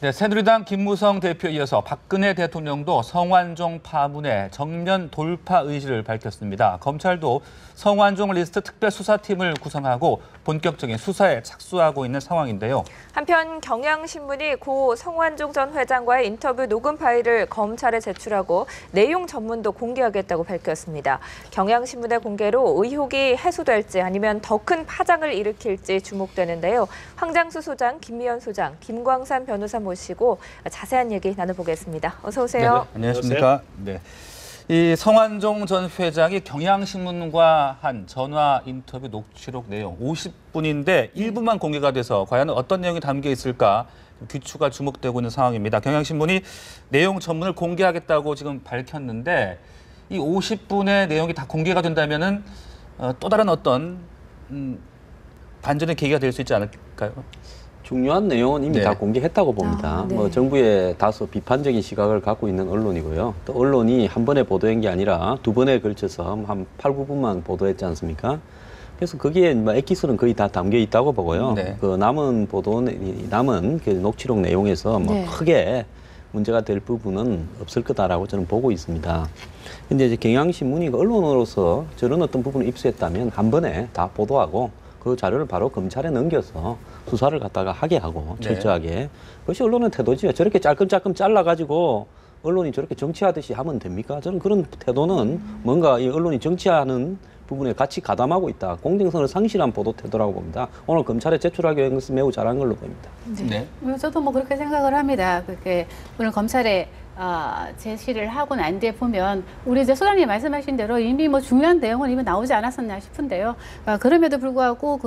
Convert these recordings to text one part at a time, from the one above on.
네, 새누리당 김무성 대표에 이어서 박근혜 대통령도 성완종 파문에 정면 돌파 의지를 밝혔습니다. 검찰도 성완종 리스트 특별수사팀을 구성하고 본격적인 수사에 착수하고 있는 상황인데요. 한편 경향신문이 고 성완종 전 회장과의 인터뷰 녹음 파일을 검찰에 제출하고 내용 전문도 공개하겠다고 밝혔습니다. 경향신문의 공개로 의혹이 해소될지 아니면 더 큰 파장을 일으킬지 주목되는데요. 황장수 소장, 김미연 소장, 김광산 변호사 모시고 자세한 얘기 나눠보겠습니다. 어서 오세요. 네, 안녕하십니까. 네. 이 성완종 전 회장이 경향신문과 한 전화 인터뷰 녹취록 내용 50분인데 일부만 공개가 돼서 과연 어떤 내용이 담겨 있을까 귀추가 주목되고 있는 상황입니다. 경향신문이 내용 전문을 공개하겠다고 지금 밝혔는데 이 50분의 내용이 다 공개가 된다면은 또 다른 어떤 반전의 계기가 될 수 있지 않을까요? 중요한 내용은 이미 다 공개했다고 봅니다. 네. 뭐 정부의 다소 비판적인 시각을 갖고 있는 언론이고요. 또 언론이 한 번에 보도한 게 아니라 두 번에 걸쳐서 한 8, 9분만 보도했지 않습니까? 그래서 거기에 뭐 액기스는 거의 다 담겨 있다고 보고요. 네. 그 남은 그 녹취록 내용에서 뭐 크게 문제가 될 부분은 없을 거다라고 저는 보고 있습니다. 근데 이제 경향신문이 언론으로서 저런 어떤 부분을 입수했다면 한 번에 다 보도하고 그 자료를 바로 검찰에 넘겨서 수사를 갖다가 하게 하고 철저하게. 그것이 언론의 태도지요. 저렇게 짤끔짤끔 잘라가지고 언론이 저렇게 정치하듯이 하면 됩니까? 저는 그런 태도는 뭔가 이 언론이 정치하는 부분에 같이 가담하고 있다. 공정성을 상실한 보도 태도라고 봅니다. 오늘 검찰에 제출하기 위한 것은 매우 잘한 걸로 보입니다. 네. 저도 뭐 그렇게 생각을 합니다. 그렇게 오늘 검찰에 제시를 하고 난 뒤에 보면 우리 이제 소장님 말씀하신 대로 이미 뭐 중요한 내용은 이미 나오지 않았었나 싶은데요. 그럼에도 불구하고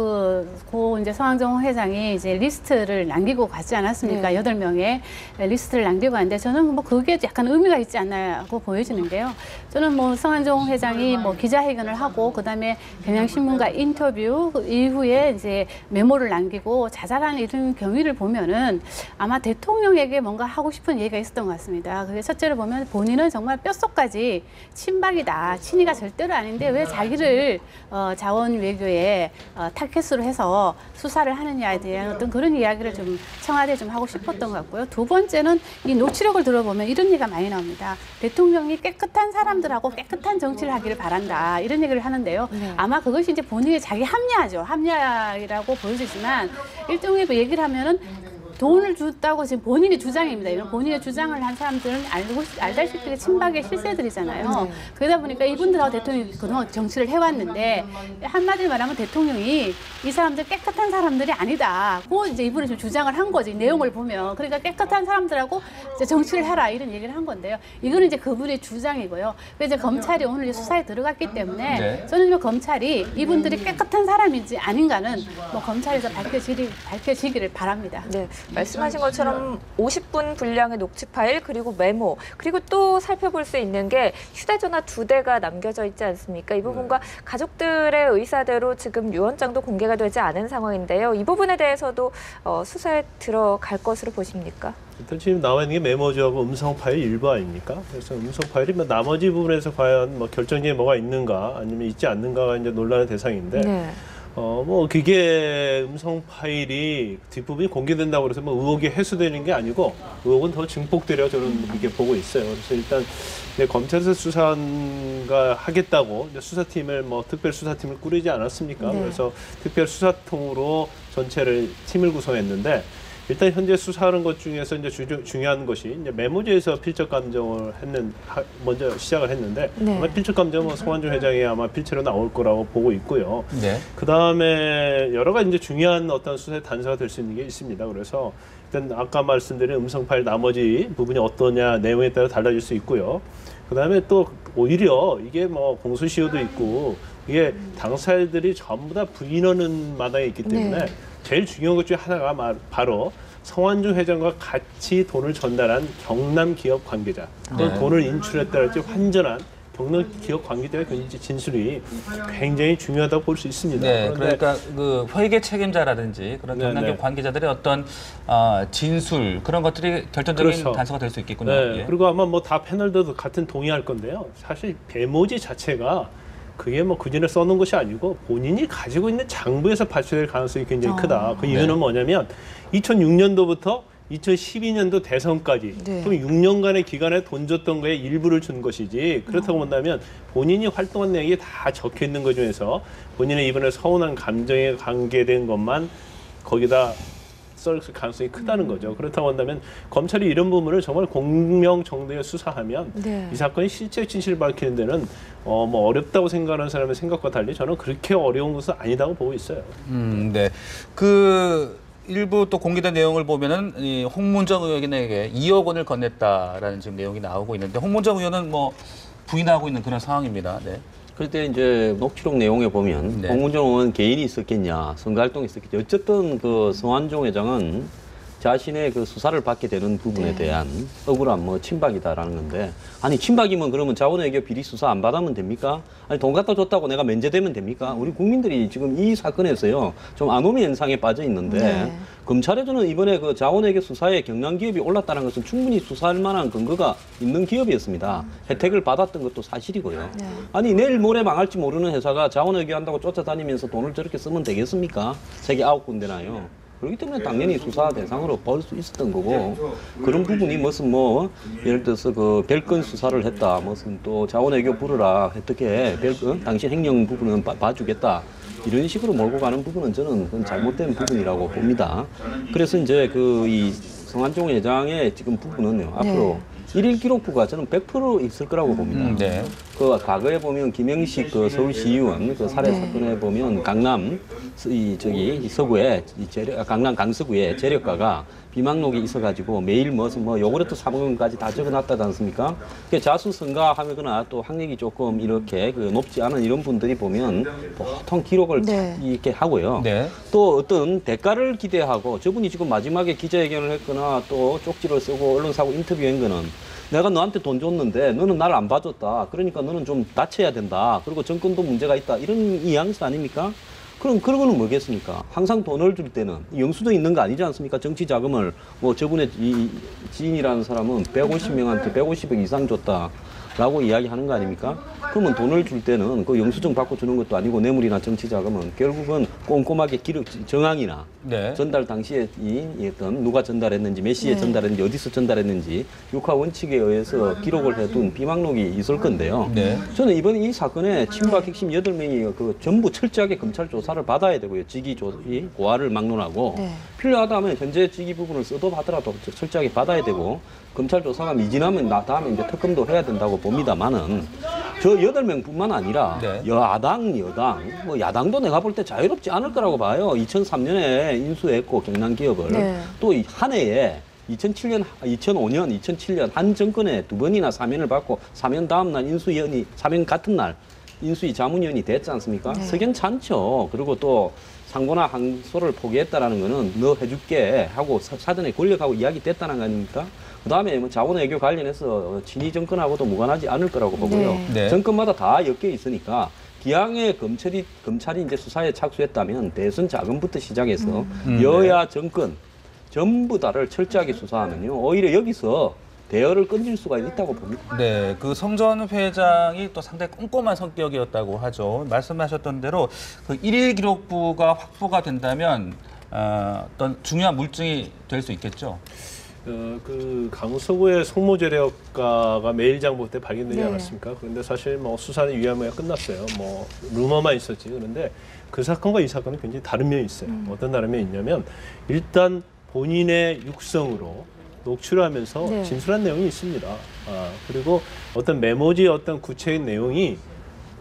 고 이제 성완종 회장이 이제 리스트를 남기고 가지 않았습니까? 8명의 리스트를 남기고 갔는데 저는 뭐 그게 약간 의미가 있지 않나고 보여지는 게요. 저는 뭐 성완종 회장이 뭐 기자회견을 하고 그다음에 경향신문과 인터뷰 이후에 이제 메모를 남기고 자잘한 이런 경위를 보면은 아마 대통령에게 뭔가 하고 싶은 얘기가 있었던 것 같습니다. 그게 첫째로 보면 본인은 정말 뼛속까지 친박이다. 친이가 절대로 아닌데 왜 자기를 자원 외교에 타겟으로 해서 수사를 하느냐에 대한 어떤 그런 이야기를 좀 청와대에 좀 하고 싶었던 것 같고요. 두 번째는 이 녹취록을 들어보면 이런 얘기가 많이 나옵니다. 대통령이 깨끗한 사람들하고 깨끗한 정치를 하기를 바란다. 이런 얘기를 하는데요. 아마 그것이 이제 본인의 자기 합리화죠. 합리화라고 보여지지만 일종의 얘기를 하면은 돈을 줬다고 지금 본인의 주장입니다. 이런 본인의 주장을 한 사람들은 알다시피 친박의 실세들이잖아요. 그러다 보니까 이분들하고 대통령이 그동안 정치를 해왔는데 한마디로 말하면 대통령이 이 사람들 깨끗한 사람들이 아니다. 그 이제 이분이 좀 주장을 한 거지. 내용을 보면. 그러니까 깨끗한 사람들하고 이제 정치를 해라 이런 얘기를 한 건데요. 이거는 이제 그분의 주장이고요. 그래서 이제 검찰이 오늘 이제 수사에 들어갔기 때문에 저는 뭐 검찰이 이분들이 깨끗한 사람인지 아닌가는 뭐 검찰에서 밝혀지기를 바랍니다. 네. 말씀하신 것처럼 50분 분량의 녹취 파일 그리고 메모 그리고 또 살펴볼 수 있는 게 휴대전화 2대가 남겨져 있지 않습니까? 이 부분과 가족들의 의사대로 지금 유언장도 공개가 되지 않은 상황인데요. 이 부분에 대해서도 수사에 들어갈 것으로 보십니까? 일단 지금 나와 있는 게 메모지하고 음성 파일 일부 아닙니까? 그래서 음성 파일이 뭐 나머지 부분에서 과연 뭐 결정적인 뭐가 있는가 아니면 있지 않는가가 이제 논란의 대상인데. 뭐 그게 음성 파일이 뒷부분이 공개된다고 해서 뭐 의혹이 해소되는 게 아니고 의혹은 더 증폭되려 저는 이렇게 보고 있어요. 그래서 일단 검찰에서 수사가 하겠다고 수사팀을 뭐 특별 수사팀을 꾸리지 않았습니까? 그래서 특별 수사통으로 전체를 팀을 구성했는데 일단 현재 수사하는 것 중에서 이제 중요한 것이 이제 메모지에서 필적 감정을 먼저 시작을 했는데 아마 필적 감정은 성완종 회장이 아마 필체로 나올 거라고 보고 있고요. 그 다음에 여러 가지 이제 중요한 어떤 수사의 단서가 될 수 있는 게 있습니다. 그래서 일단 아까 말씀드린 음성 파일 나머지 부분이 어떠냐 내용에 따라 달라질 수 있고요. 그 다음에 또 오히려 이게 뭐 공소시효도 있고 이게 당사자들이 전부 다 부인하는 마당에 있기 때문에 제일 중요한 것 중에 하나가 바로 성완종 회장과 같이 돈을 전달한 경남 기업 관계자, 또 돈을 인출했다랄지 환전한 경남 기업 관계자의 그 진술이 굉장히 중요하다고 볼 수 있습니다. 그러니까 그 회계 책임자라든지 그런 경남 기업 관계자들의 어떤 진술 그런 것들이 결정적인 단서가 될 수 있겠군요. 그리고 아마 뭐 다 패널들도 같은 동의할 건데요. 사실 메모지 자체가 그게 뭐 그전에 써놓은 것이 아니고 본인이 가지고 있는 장부에서 발표될 가능성이 굉장히 크다. 그 이유는 뭐냐면 2006년도부터 2012년도 대선까지 네. 그럼 6년간의 기간에 돈 줬던 거에 일부를 준 것이지 그렇다고 본다면 본인이 활동한 내용이 다 적혀 있는 것 중에서 본인의 이번에 서운한 감정에 관계된 것만 거기다 썰 가능성이 크다는 거죠. 그렇다고 한다면 검찰이 이런 부분을 정말 공명정대에 수사하면 네. 이 사건이 실제 진실을 밝히는 데는 뭐 어렵다고 생각하는 사람의 생각과 달리 저는 그렇게 어려운 것은 아니다고 보고 있어요. 네. 그 일부 또 공개된 내용을 보면은 이 홍문정 의원에게 2억 원을 건넸다라는 지금 내용이 나오고 있는데 홍문정 의원은 뭐 부인하고 있는 그런 상황입니다. 네. 그때 이제 녹취록 내용에 보면 네. 홍문정 의원 개인이 있었겠냐, 선거활동이 있었겠냐. 어쨌든 그 성완종 회장은 자신의 그 수사를 받게 되는 부분에 네. 대한 억울한 뭐 친박이다라는 건데, 아니 친박이면 그러면 자원외교 비리 수사 안 받으면 됩니까? 아니 돈 갖다 줬다고 내가 면제되면 됩니까? 우리 국민들이 지금 이 사건에서요 좀 아노미 현상에 빠져 있는데 네. 검찰에서는 이번에 그 자원외교 수사에 경량 기업이 올랐다는 것은 충분히 수사할 만한 근거가 있는 기업이었습니다. 혜택을 받았던 것도 사실이고요. 네. 아니 내일 모레 망할지 모르는 회사가 자원외교 한다고 쫓아다니면서 돈을 저렇게 쓰면 되겠습니까? 세계 9군데나요. 그렇기 때문에 당연히 수사 대상으로 볼 수 있었던 거고, 그런 부분이 무슨 뭐 예를 들어서 그 별건 수사를 했다, 무슨 또 자원외교 부르라, 어떻게 별건 당신 행령 부분은 봐주겠다, 이런 식으로 몰고 가는 부분은 저는 그건 잘못된 부분이라고 봅니다. 그래서 이제 그 이 성완종 회장의 지금 부분은요 앞으로 일일 기록부가 저는 100% 있을 거라고 봅니다. 네. 그 과거에 보면 김영식 그 서울시의원 그 살해 사건에 보면 강남 이 서구에 강남 강서구에 재력가가 비망록이 있어가지고 매일 무슨 뭐 요구르트 사 먹은까지 다 적어놨다지 않습니까? 자수성가하거나 또 학력이 조금 이렇게 그 높지 않은 이런 분들이 보면 보통 기록을 네. 이렇게 하고요. 네. 또 어떤 대가를 기대하고 저분이 지금 마지막에 기자회견을 했거나 또 쪽지를 쓰고 언론사하고 인터뷰한 거는 내가 너한테 돈 줬는데 너는 나를 안 봐줬다. 그러니까 너는 좀 다쳐야 된다. 그리고 정권도 문제가 있다. 이런 뉘앙스 아닙니까? 그럼 그런 거는 뭐겠습니까? 항상 돈을 줄 때는 영수도 있는 거 아니지 않습니까? 정치 자금을 뭐 저분의 이 지인이라는 사람은 150명한테 150억 이상 줬다라고 이야기하는 거 아닙니까? 그러면 돈을 줄 때는 그 영수증 받고 주는 것도 아니고 뇌물이나 정치 자금은 결국은 꼼꼼하게 기록 정황이나 네. 전달 당시에 이 어떤 누가 전달했는지 몇 시에 네. 전달했는지 어디서 전달했는지 육하 원칙에 의해서 기록을 해둔 비망록이 있을 건데요. 네. 저는 이번 이 사건에 친박 핵심 8명이 그 전부 철저하게 검찰 조사를 받아야 되고요. 직위 고하를 막론하고 네. 필요하다면 현재 직위 부분을 써도 하더라도 철저하게 받아야 되고 검찰 조사가 미진하면 다음에 이제 특검도 해야 된다고 봅니다만은 저 8명뿐만 아니라 네. 여당, 뭐 야당도 내가 볼 때 자유롭지 않을 거라고 봐요. 2003년에 인수했고 경남 기업을 네. 또 한 해에 2007년, 2005년, 2007년 한 정권에 2번이나 사면을 받고 사면 다음 날 인수위원이 사면 같은 날 인수위 자문위원이 됐지 않습니까? 네. 석연치 않죠. 그리고 또 상고나 항소를 포기했다라는 거는 너 해줄게 하고 사전에 권력하고 이야기됐다는 거 아닙니까? 그다음에 뭐 자원외교 관련해서 친위 정권하고도 무관하지 않을 거라고 보고요. 네. 네. 정권마다 다 엮여 있으니까 기왕에 검찰이 이제 수사에 착수했다면 대선 자금부터 시작해서 여야 정권 전부 다를 철저하게 수사하면요 오히려 여기서 대여를 끊질 수가 있다고 봅니다. 네, 그 성 전 회장이 또 상당히 꼼꼼한 성격이었다고 하죠. 말씀하셨던 대로 그 일일 기록부가 확보가 된다면 어떤 중요한 물증이 될 수 있겠죠. 그 강서구의 송모재력가가 매일장부 때 발견되지 네. 않았습니까? 그런데 사실 뭐 수사는 유야무야 끝났어요. 뭐 루머만 있었지. 그런데 그 사건과 이 사건은 굉장히 다른 면이 있어요. 어떤 다른 면이 있냐면 일단 본인의 육성으로 녹취를 하면서 네. 진술한 내용이 있습니다. 그리고 어떤 메모지의 어떤 구체적인 내용이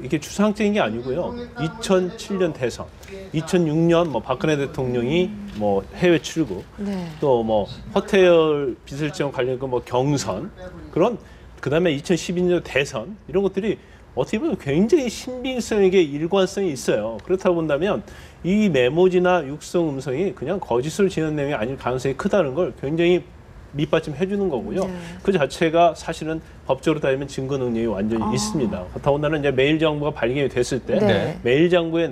이게 추상적인 게 아니고요. 2007년 대선, 2006년 뭐 박근혜 대통령이 뭐 해외 출국, 네. 또 뭐 허태열 비서실장 관련 그 뭐 경선 그런 그다음에 2012년 대선 이런 것들이 어떻게 보면 굉장히 신빙성에게 일관성이 있어요. 그렇다고 본다면 이 메모지나 육성 음성이 그냥 거짓을 지은 내용이 아닐 가능성이 크다는 걸 굉장히 밑받침해 주는 거고요. 네. 그 자체가 사실은 법적으로 따지면 증거 능력이 완전히 있습니다. 더군다나 이제 매일장부가 발견이 됐을 때 네. 매일장부의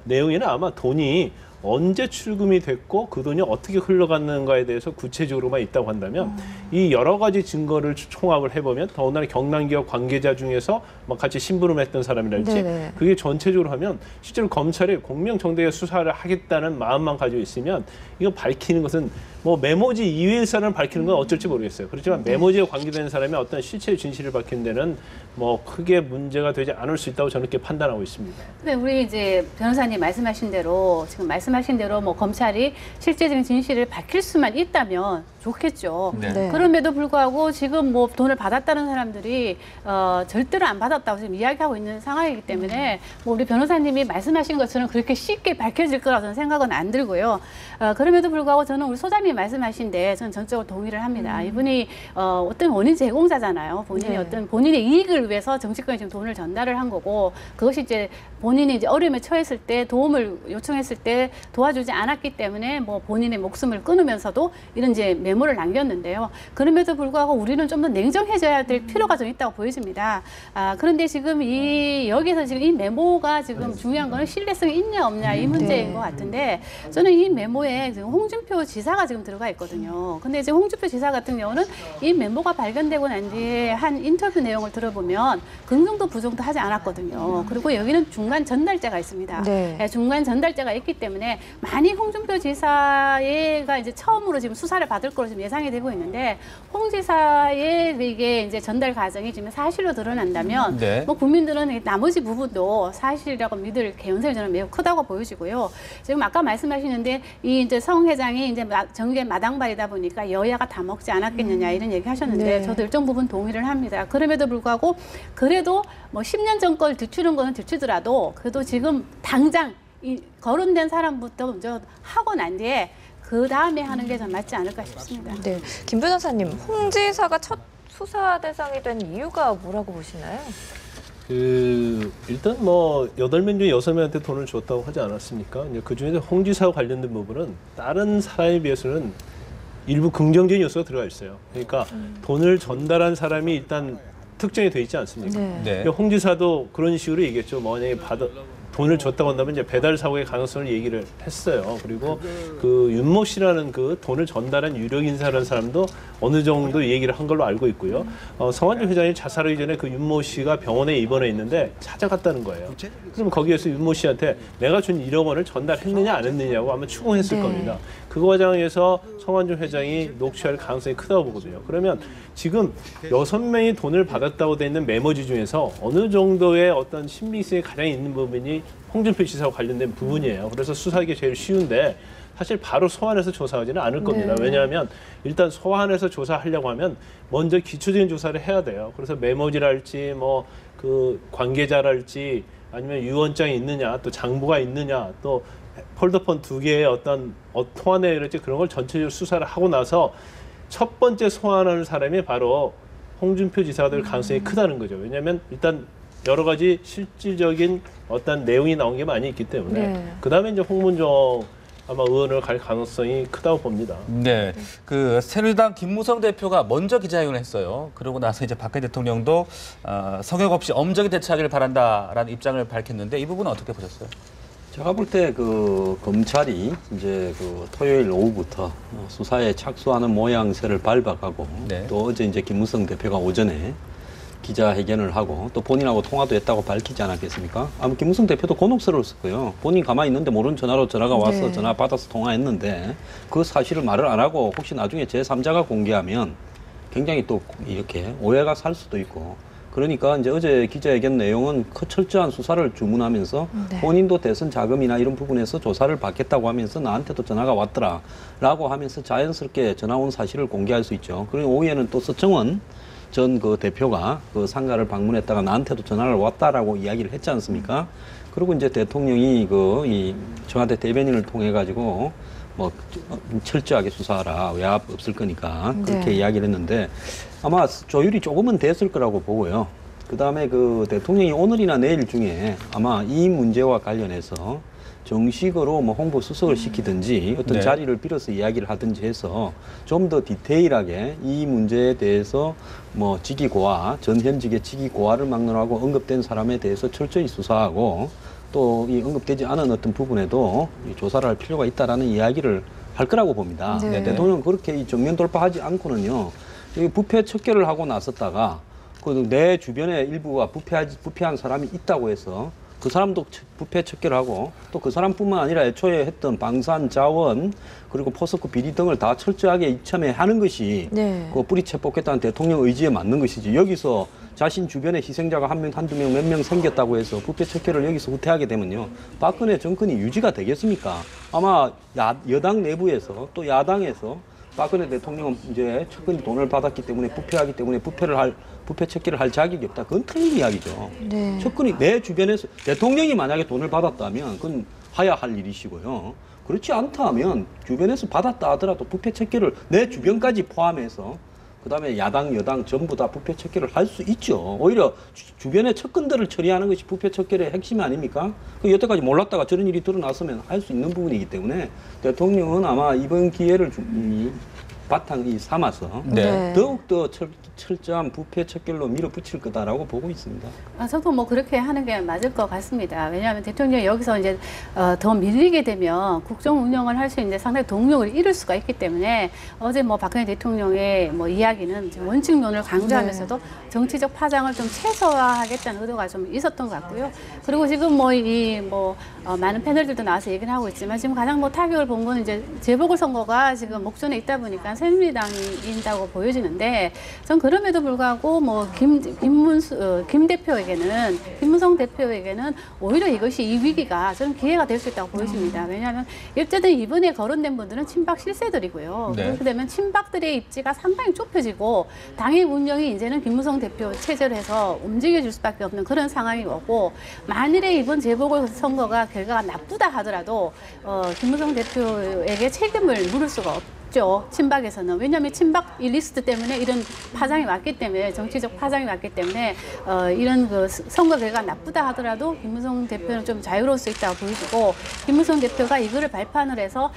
내용에는 아마 돈이 언제 출금이 됐고 그 돈이 어떻게 흘러갔는가에 대해서 구체적으로만 있다고 한다면 이 여러 가지 증거를 총합을 해보면 더군다나 경남기업 관계자 중에서 막 같이 심부름했던 사람이랄지 네네. 그게 전체적으로 하면 실제로 검찰이 공명정대하게 수사를 하겠다는 마음만 가지고 있으면 이거 밝히는 것은 뭐 메모지 이외의 사람을 밝히는 건 어쩔지 모르겠어요. 그렇지만 메모지에 관계되는 사람의 어떤 실체의 진실을 밝히는 데는 뭐 크게 문제가 되지 않을 수 있다고 저는 이렇게 판단하고 있습니다. 근데 우리 이제 변호사님 말씀하신 대로 지금 말씀하신 대로 뭐 검찰이 실제적인 진실을 밝힐 수만 있다면 좋겠죠. 네. 네. 그럼에도 불구하고 지금 뭐 돈을 받았다는 사람들이 절대로 안 받았다고 지금 이야기하고 있는 상황이기 때문에 뭐 우리 변호사님이 말씀하신 것처럼 그렇게 쉽게 밝혀질 거라고 저는 생각은 안 들고요. 그럼에도 불구하고 저는 우리 소장님 말씀하신데 저는 전적으로 동의를 합니다. 이분이 어떤 원인 제공자잖아요. 본인이 네. 어떤 본인의 이익을 위해서 정치권에 지금 돈을 전달을 한 거고 그것이 이제 본인이 이제 어려움에 처했을 때 도움을 요청했을 때 도와주지 않았기 때문에 뭐 본인의 목숨을 끊으면서도 이런 이제 메모를 남겼는데요. 그럼에도 불구하고 우리는 좀 더 냉정해져야 될 필요가 좀 있다고 보여집니다. 그런데 지금 여기서 지금 이 메모가 지금 중요한 거는 신뢰성이 있냐 없냐 이 문제인 것 같은데 저는 이 메모에 지금 홍준표 지사가 지금 들어가 있거든요. 근데 이제 홍준표 지사 같은 경우는 이 메모가 발견되고 난 뒤에 한 인터뷰 내용을 들어보면 긍정도 부정도 하지 않았거든요. 그리고 여기는 중간 전달자가 있습니다. 네. 중간 전달자가 있기 때문에 많이 홍준표 지사가 이제 처음으로 지금 수사를 받을 걸로 지금 예상이 되고 있는데 홍 지사의 이게 이제 전달 과정이 지금 사실로 드러난다면 네. 뭐 국민들은 나머지 부분도 사실이라고 믿을 개연성이 저는 매우 크다고 보여지고요. 지금 아까 말씀하시는데 이 이제 성 회장이 이제 정계 마당발이다 보니까 여야가 다 먹지 않았겠느냐 이런 얘기 하셨는데 네. 저도 일정 부분 동의를 합니다. 그럼에도 불구하고 그래도 뭐 10년 전 걸 뒤추는 거는 뒤추더라도 그래도 지금 당장 이 거론된 사람부터 먼저 하고 난 뒤에 그 다음에 하는 게 좀 맞지 않을까 싶습니다. 네. 김 변호사님, 홍 지사가 첫 수사 대상이 된 이유가 뭐라고 보시나요? 일단 뭐 8명 중에 6명한테 돈을 줬다고 하지 않았습니까? 이제 그 중에서 홍 지사와 관련된 부분은 다른 사람에 비해서는 일부 긍정적인 요소가 들어가 있어요. 그러니까 돈을 전달한 사람이 일단 특정이 돼 있지 않습니까? 네. 네. 홍 지사도 그런 식으로 얘기했죠. 만약에 돈을 줬다고 한다면 이제 배달 사고의 가능성을 얘기를 했어요. 그리고 그 윤모 씨라는 그 돈을 전달한 유력 인사라는 사람도 어느 정도 얘기를 한 걸로 알고 있고요. 성완종 회장이 자살하기 전에 그 윤모 씨가 병원에 입원해 있는데 찾아갔다는 거예요. 그럼 거기에서 윤모 씨한테 내가 준 1억 원을 전달했느냐 안 했느냐고 아마 추궁했을 네. 겁니다. 그 과정에서 성완종 회장이 녹취할 가능성이 크다고 보거든요. 그러면 지금 6명이 돈을 받았다고 돼 있는 메모지 중에서 어느 정도의 어떤 신빙성이 가장 있는 부분이 홍준표 지사와 관련된 부분이에요. 그래서 수사하기 제일 쉬운데 사실 바로 소환해서 조사하지는 않을 겁니다. 네. 왜냐하면 일단 소환해서 조사하려고 하면 먼저 기초적인 조사를 해야 돼요. 그래서 메모지랄지 뭐 그 관계자랄지 아니면 유언장이 있느냐 또 장부가 있느냐 또 폴더폰 2개의 어떤 통화 내용이랄지 그런 걸 전체적으로 수사를 하고 나서 첫 번째 소환하는 사람이 바로 홍준표 지사가 될 가능성이 크다는 거죠. 왜냐하면 일단 여러 가지 실질적인 어떤 내용이 나온 게 많이 있기 때문에 네. 그다음에 이제 홍문종 아마 의원을 갈 가능성이 크다고 봅니다. 네, 그 새누리당 김무성 대표가 먼저 기자회견을 했어요. 그러고 나서 이제 박근혜 대통령도 성역 없이 엄정히 대처하기를 바란다라는 입장을 밝혔는데 이 부분은 어떻게 보셨어요? 제가 볼 때 그 검찰이 이제 그 토요일 오후부터 수사에 착수하는 모양새를 밟아가고 네. 또 어제 이제 김무성 대표가 오전에 기자회견을 하고 또 본인하고 통화도 했다고 밝히지 않았겠습니까? 아마 김무성 대표도 곤혹스러웠을 거예요. 본인 가만히 있는데 모르는 전화로 전화가 와서 네. 전화 받아서 통화했는데 그 사실을 말을 안 하고 혹시 나중에 제3자가 공개하면 굉장히 또 이렇게 오해가 살 수도 있고 그러니까 이제 어제 기자회견 내용은 철저한 수사를 주문하면서 네. 본인도 대선 자금이나 이런 부분에서 조사를 받겠다고 하면서 나한테도 전화가 왔더라라고 하면서 자연스럽게 전화 온 사실을 공개할 수 있죠. 그리고 오후에는 또 서청원 전 그 대표가 그 상가를 방문했다가 나한테도 전화를 왔다라고 이야기를 했지 않습니까? 그리고 이제 대통령이 이 청와대 대변인을 통해 가지고 뭐 철저하게 수사하라 외압 없을 거니까 그렇게 네. 이야기를 했는데 아마 조율이 조금은 됐을 거라고 보고요. 그 다음에 그 대통령이 오늘이나 내일 중에 아마 이 문제와 관련해서 정식으로 뭐 홍보 수석을 시키든지 어떤 네. 자리를 빌어서 이야기를 하든지 해서 좀 더 디테일하게 이 문제에 대해서 뭐 직위고하, 전 현직의 직위고하를 막론하고 언급된 사람에 대해서 철저히 수사하고 또 이 언급되지 않은 어떤 부분에도 이 조사를 할 필요가 있다라는 이야기를 할 거라고 봅니다. 네. 대통령은 그렇게 이 정면 돌파하지 않고는요, 이 부패 척결을 하고 나섰다가 그 내 주변에 일부가 부패한 사람이 있다고 해서 그 사람도 부패 척결을 하고 또 그 사람뿐만 아니라 애초에 했던 방산, 자원 그리고 포스코 비리 등을 다 철저하게 이참에 하는 것이 네. 그 뿌리채 뽑겠다는 대통령 의지에 맞는 것이지, 여기서 자신 주변에 희생자가 한 명, 한두 명, 몇 명 생겼다고 해서 부패 척결을 여기서 후퇴하게 되면요, 박근혜 정권이 유지가 되겠습니까? 아마 여당 내부에서 또 야당에서 박근혜 대통령은 이제 측근이 돈을 받았기 때문에 부패하기 때문에 부패 척결을 할 자격이 없다. 그건 틀린 이야기죠. 네. 측근이 내 주변에서 대통령이 만약에 돈을 받았다면 그건 하야 할 일이시고요. 그렇지 않다 하면 주변에서 받았다 하더라도 부패 척결을 내 주변까지 포함해서 그다음에 야당, 여당 전부 다 부패 척결을 할 수 있죠. 오히려 주변의 측근들을 처리하는 것이 부패 척결의 핵심이 아닙니까? 그 여태까지 몰랐다가 저런 일이 드러났으면 할 수 있는 부분이기 때문에 대통령은 아마 이번 기회를 바탕이 삼아서 네. 더욱더 철저한 부패 척결로 밀어붙일 거다라고 보고 있습니다. 저도 뭐 그렇게 하는 게 맞을 것 같습니다. 왜냐하면 대통령이 여기서 이제 더 밀리게 되면 국정 운영을 할 수 있는데 상당히 동력을 잃을 수가 있기 때문에 어제 뭐 박근혜 대통령의 뭐 이야기는 원칙론을 강조하면서도 정치적 파장을 좀 최소화하겠다는 의도가 좀 있었던 것 같고요. 그리고 지금 많은 패널들도 나와서 얘기를 하고 있지만 지금 가장 뭐 타격을 본 건 이제 재보궐선거가 지금 목전에 있다 보니까 새누리당이 인다고 보여지는데 전 그럼에도 불구하고 뭐 김 대표에게는 김무성 대표에게는 오히려 이것이 이 위기가 저는 기회가 될 수 있다고 보여집니다. 왜냐하면 어쨌든 이번에 거론된 분들은 친박 실세들이고요. 네. 그렇게 되면 친박들의 입지가 상당히 좁혀지고 당의 운영이 이제는 김무성 대표 체제로 해서 움직여줄 수밖에 없는 그런 상황이 오고, 만일에 이번 재보궐선거가 결과가 나쁘다 하더라도 김무성 대표에게 책임을 물을 수가 없죠. 친박에서는. 왜냐하면 친박 이 리스트 때문에 이런 파장이 왔기 때문에, 정치적 파장이 왔기 때문에 이런 그 선거 결과가 나쁘다 하더라도 김무성 대표는 좀 자유로울 수 있다고 보여지고, 김무성 대표가 이거를 발판을 해서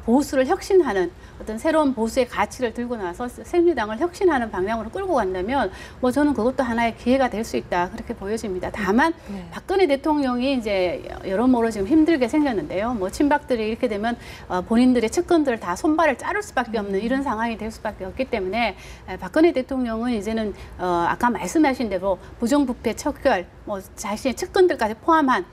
보수를 혁신하는 어떤 새로운 보수의 가치를 들고 나서 새누리당을 혁신하는 방향으로 끌고 간다면 뭐 저는 그것도 하나의 기회가 될 수 있다, 그렇게 보여집니다. 다만 박근혜 대통령이 이제 여러모로 지금 힘들게 생겼는데요. 뭐 친박들이 이렇게 되면 본인들의 측근들을 다 손발을 자를 수밖에 없는 이런 상황이 될 수밖에 없기 때문에 박근혜 대통령은 이제는 아까 말씀하신 대로 부정부패 척결, 뭐 자신의 측근들까지 포함한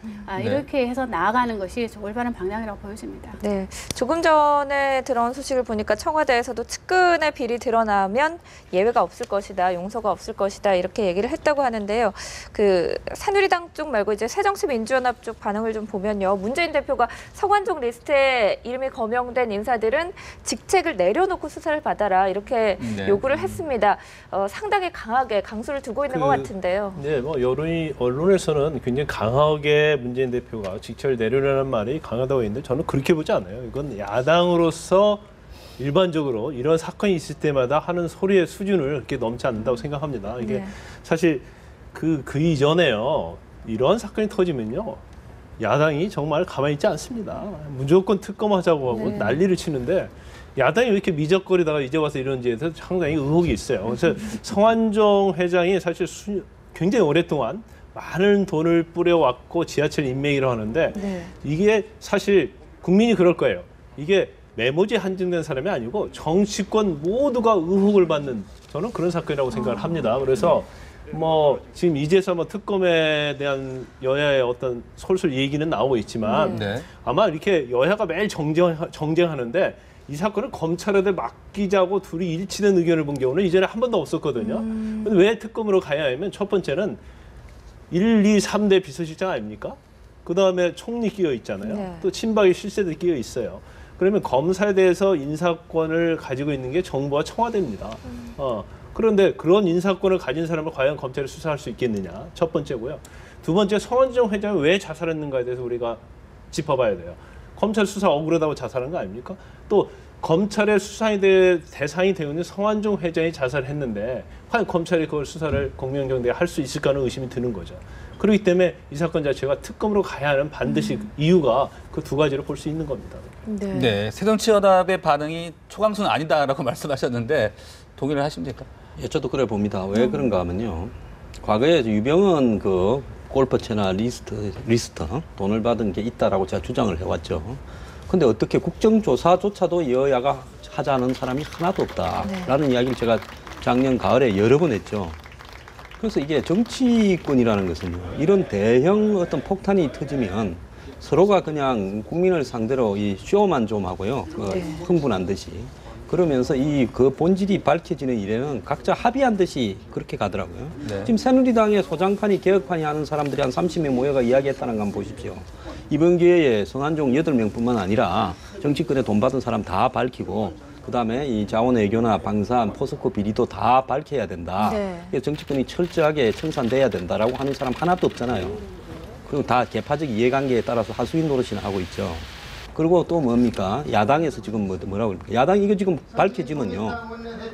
이렇게 해서 나아가는 것이 올바른 방향이라고 보여집니다. 네, 조금 전에 들어온 소식을 보니까 청와대에서도 측근의 비리 드러나면 예외가 없을 것이다, 용서가 없을 것이다, 이렇게 얘기를 했다고 하는데요. 그 새누리당 쪽 말고 이제 새정치민주연합 쪽 반응을 좀 보면요, 문재인 대표가 성완종 리스트에 이름이 거명된 인사들은 직책을 내려놓고 수사를 받아라, 이렇게 요구를 했습니다. 상당히 강하게 강수를 두고 있는 것 같은데요. 네, 뭐 언론에서는 굉장히 강하게 문재인 대표가 직책을 내려라는 말이 강하다고 했는데 저는 그렇게 보지 않아요. 이건 야당으로서 일반적으로 이런 사건이 있을 때마다 하는 소리의 수준을 그렇게 넘지 않는다고 생각합니다. 이게 사실 그 이전에요, 이런 사건이 터지면요, 야당이 정말 가만히 있지 않습니다. 무조건 특검하자고 하고 난리를 치는데 야당이 왜 이렇게 미적거리다가 이제 와서 이런지에 대해서 상당히 의혹이 있어요. 그래서 성완종 회장이 사실 굉장히 오랫동안 많은 돈을 뿌려왔고 지하철 인맥이라고 하는데 이게 사실 국민이 그럴 거예요. 이게 메모지에 한정된 사람이 아니고 정치권 모두가 의혹을 받는, 저는 그런 사건이라고 생각을 합니다. 그래서 뭐 지금 이제서 뭐 특검에 대한 여야의 어떤 솔솔 얘기는 나오고 있지만 아마 이렇게 여야가 매일 정쟁하는데 이 사건을 검찰에다 맡기자고 둘이 일치된 의견을 본 경우는 이전에 한 번도 없었거든요. 근데 왜 특검으로 가야 하면 첫 번째는 1, 2, 3대 비서실장 아닙니까? 그 다음에 총리 끼어 있잖아요. 또 친박의 실세들 끼어 있어요. 그러면 검사에 대해서 인사권을 가지고 있는 게 정부와 청와대입니다. 그런데 그런 인사권을 가진 사람을 과연 검찰이 수사할 수 있겠느냐, 첫 번째고요. 두 번째, 성완종 회장이 왜 자살했는가에 대해서 우리가 짚어봐야 돼요. 검찰 수사 억울하다고 자살한 거 아닙니까? 또 검찰의 수사에 대해 대상이 되어 있는 성완종 회장이 자살했는데 과연 검찰이 그걸 수사를 공명정대에 할 수 있을까 하는 의심이 드는 거죠. 그렇기 때문에 이 사건 자체가 특검으로 가야 하는 반드시 이유가 그 두 가지로 볼 수 있는 겁니다. 네, 새정치연합의 반응이 초강수는 아니다라고 말씀하셨는데 동의를 하십니까? 예, 저도 그래 봅니다. 왜 그런가 하면요, 과거에 유병헌 그 골프채나 리스트 돈을 받은 게 있다라고 제가 주장을 해왔죠. 근데 어떻게 국정조사조차도 여야가 하자는 사람이 하나도 없다라는 이야기를 제가 작년 가을에 여러 번 했죠. 그래서 이게 정치권이라는 것은요, 이런 대형 어떤 폭탄이 터지면 서로가 그냥 국민을 상대로 이 쇼만 좀 하고요, 흥분한 듯이. 그러면서 그 본질이 밝혀지는 일에는 각자 합의한 듯이 그렇게 가더라고요. 네. 지금 새누리당의 소장판이 개혁판이 하는 사람들이 한 30명 모여가 이야기했다는 거 한번 보십시오. 이번 기회에 성한종 8명뿐만 아니라 정치권에 돈 받은 사람 다 밝히고 그다음에 이 자원외교나 방산, 포스코 비리도 다 밝혀야 된다. 네. 정치권이 철저하게 청산돼야 된다라고 하는 사람 하나도 없잖아요. 그리고 다 계파적 이해관계에 따라서 하수인 노릇이나 하고 있죠. 그리고 또 뭡니까? 야당에서 지금 뭐라고 그럽니까? 야당 이거 지금 밝혀지면요.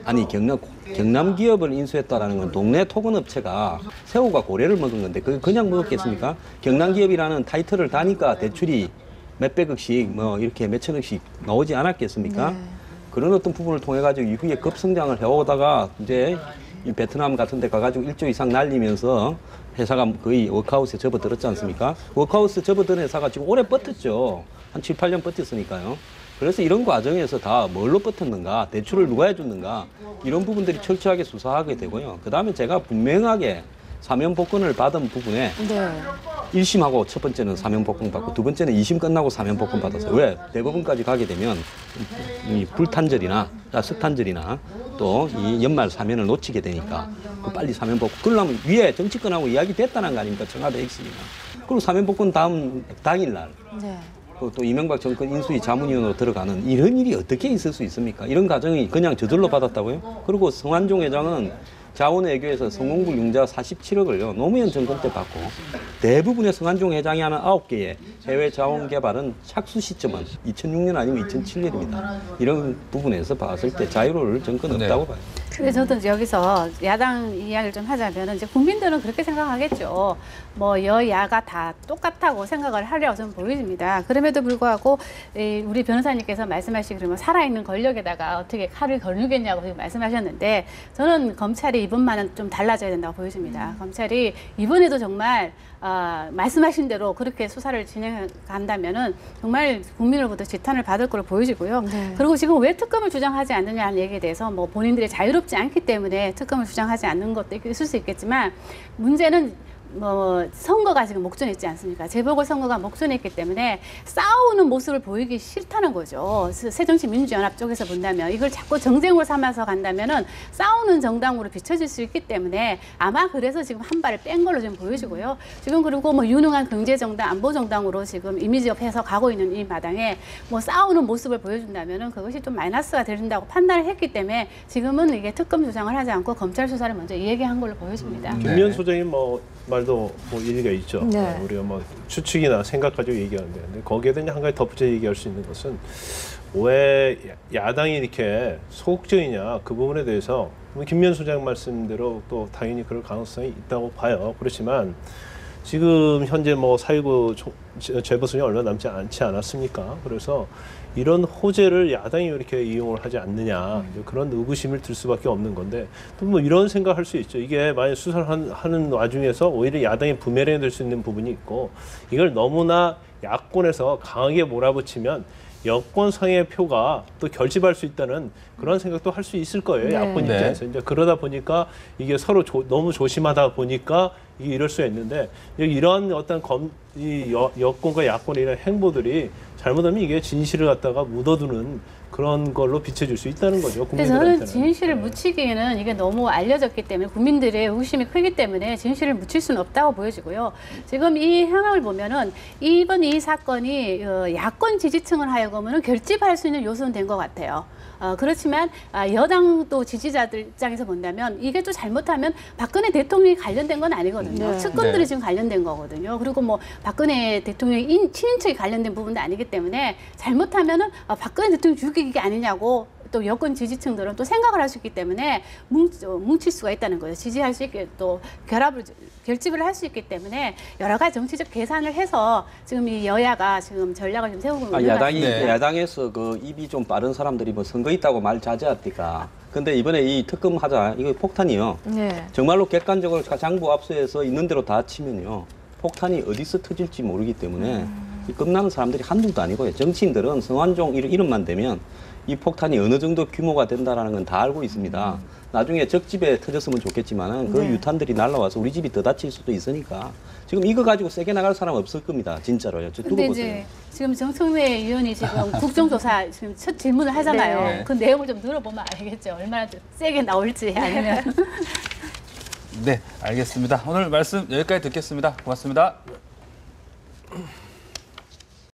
아니 경남 기업을 인수했다라는 건 동네 토건업체가 새우가 고래를 먹은 건데 그게 그냥 먹었겠습니까? 경남 기업이라는 타이틀을 다니까 대출이 몇백억씩 뭐 이렇게 몇천억씩 나오지 않았겠습니까? 네. 그런 어떤 부분을 통해 가지고 이후에 급성장을 해오다가 이제 이 베트남 같은 데 가가지고 1조 이상 날리면서 회사가 거의 워크아웃에 접어들었지 않습니까? 워크아웃에 접어든 회사가 지금 오래 버텼죠. 한 7, 8년 버텼으니까요. 그래서 이런 과정에서 다 뭘로 버텼는가, 대출을 누가 해줬는가, 이런 부분들이 철저하게 수사하게 되고요. 그 다음에 제가 분명하게 사면복권을 받은 부분에 네. 1심하고 첫 번째는 사면복권 받고 두 번째는 2심 끝나고 사면복권 받았어요. 왜? 대법원까지 가게 되면 이 불탄절이나 석탄절이나 또 이 연말 사면을 놓치게 되니까 빨리 사면복권. 그러려면 위에 정치권하고 이야기 됐다는 거 아닙니까? 청와대 핵심이나. 그리고 사면복권 다음 당일날 네. 또 이명박 정권 인수위 자문위원으로 들어가는 이런 일이 어떻게 있을 수 있습니까? 이런 과정이 그냥 저절로 받았다고요? 그리고 성완종 회장은 자원외교에서 성공부 융자 47억을요 노무현 정권 때 받고 대부분의 성완종 회장이 하는 9개의 해외 자원 개발은 착수 시점은 2006년 아니면 2007년입니다. 이런 부분에서 봤을 때 자유로울 정권 없다고 봐요. 근데 저도 저기서 야당 이야기를 좀 하자면 이제 국민들은 그렇게 생각하겠죠. 뭐 여야가 다 똑같다고 생각을 하려고 좀 보입니다. 그럼에도 불구하고 우리 변호사님께서 말씀하시기 그러면 살아있는 권력에다가 어떻게 칼을 걸누겠냐고 말씀하셨는데 저는 검찰이 이번만은 좀 달라져야 된다고 보여집니다. 검찰이 이번에도 정말 말씀하신 대로 그렇게 수사를 진행한다면은 정말 국민으로부터 지탄을 받을 걸로 보여지고요. 네. 그리고 지금 왜 특검을 주장하지 않느냐는 얘기에 대해서 뭐 본인들이 자유롭지 않기 때문에 특검을 주장하지 않는 것도 있을 수 있겠지만 문제는 뭐 선거가 지금 목전에 있지 않습니까? 재보궐선거가 목전에 있기 때문에 싸우는 모습을 보이기 싫다는 거죠. 새정치민주연합 쪽에서 본다면 이걸 자꾸 정쟁으로 삼아서 간다면은 싸우는 정당으로 비춰질 수 있기 때문에 아마 그래서 지금 한 발을 뺀 걸로 좀 보여지고요. 지금 그리고 뭐 유능한 경제정당, 안보정당으로 지금 이미지업해서 가고 있는 이 마당에 뭐 싸우는 모습을 보여준다면은 그것이 좀 마이너스가 된다고 판단을 했기 때문에 지금은 이게 특검 주장을 하지 않고 검찰 수사를 먼저 얘기한 걸로 보여집니다. 김미연 소장님 말도 일리가 있죠. 네. 우리가 추측이나 생각 가지고 얘기하는데 근데 거기에 대한 한 가지 덧붙여 얘기할 수 있는 것은 왜 야당이 이렇게 소극적이냐 그 부분에 대해서 김미연 소장 말씀대로 또 당연히 그럴 가능성이 있다고 봐요. 그렇지만 지금 현재 4.19 재보선이 얼마 남지 않지 않았습니까? 그래서 이런 호재를 야당이 왜 이렇게 이용을 하지 않느냐 그런 의구심을 들 수밖에 없는 건데 또 이런 생각할 수 있죠. 이게 만약 수사를 하는 와중에서 오히려 야당이 부메랑이 될 수 있는 부분이 있고 이걸 너무나 야권에서 강하게 몰아붙이면 여권상의 표가 또 결집할 수 있다는 그런 생각도 할 수 있을 거예요. 네. 야권 입장에서. 이제 그러다 보니까 이게 서로 너무 조심하다 보니까 이게 이럴 수가 있는데 이런 어떤 여권과 야권의 이런 행보들이 잘못하면 이게 진실을 갖다가 묻어두는 그런 걸로 비춰질 수 있다는 거죠. 근데 저는 진실을 묻히기에는 이게 너무 알려졌기 때문에 국민들의 의구심이 크기 때문에 진실을 묻힐 수는 없다고 보여지고요. 지금 이 상황을 보면은 이번 이 사건이 야권 지지층을 하여금은 결집할 수 있는 요소는 된 것 같아요. 그렇지만 여당 또 지지자들 입장에서 본다면 이게 또 잘못하면 박근혜 대통령이 관련된 건 아니거든요. 네. 측근들이 네. 지금 관련된 거거든요. 그리고 뭐 박근혜 대통령의 친인척이 관련된 부분도 아니기 때문에 잘못하면은 박근혜 대통령 죽이기 아니냐고 또 여권 지지층들은 또 생각을 할 수 있기 때문에 뭉칠 수가 있다는 거예요. 지지할 수 있게 또 결집을 할 수 있기 때문에 여러 가지 정치적 계산을 해서 지금 이 여야가 지금 전략을 좀 세우고 있는 것 같습니다. 야당에서 그 입이 좀 빠른 사람들이 선거 있다고 말 자제합니까? 근데 이번에 이 특검 하자 이거 폭탄이요. 네. 정말로 객관적으로 장부 압수해서 있는 대로 다 치면요. 폭탄이 어디서 터질지 모르기 때문에 이 겁나는 사람들이 한둘도 아니고요. 정치인들은 성완종 이름만 되면 이 폭탄이 어느 정도 규모가 된다라는 건 다 알고 있습니다. 나중에 적집에 터졌으면 좋겠지만은 그 유탄들이 날라와서 우리 집이 더 다칠 수도 있으니까 지금 이거 가지고 세게 나갈 사람 없을 겁니다. 진짜로요. 저 두고 근데 보세요. 이제 지금 정청래 의원이 지금 국정조사 지금 첫 질문을 하잖아요. 네. 그 내용을 좀 들어보면 알겠죠. 얼마나 세게 나올지 아니면. 네, 알겠습니다. 오늘 말씀 여기까지 듣겠습니다. 고맙습니다.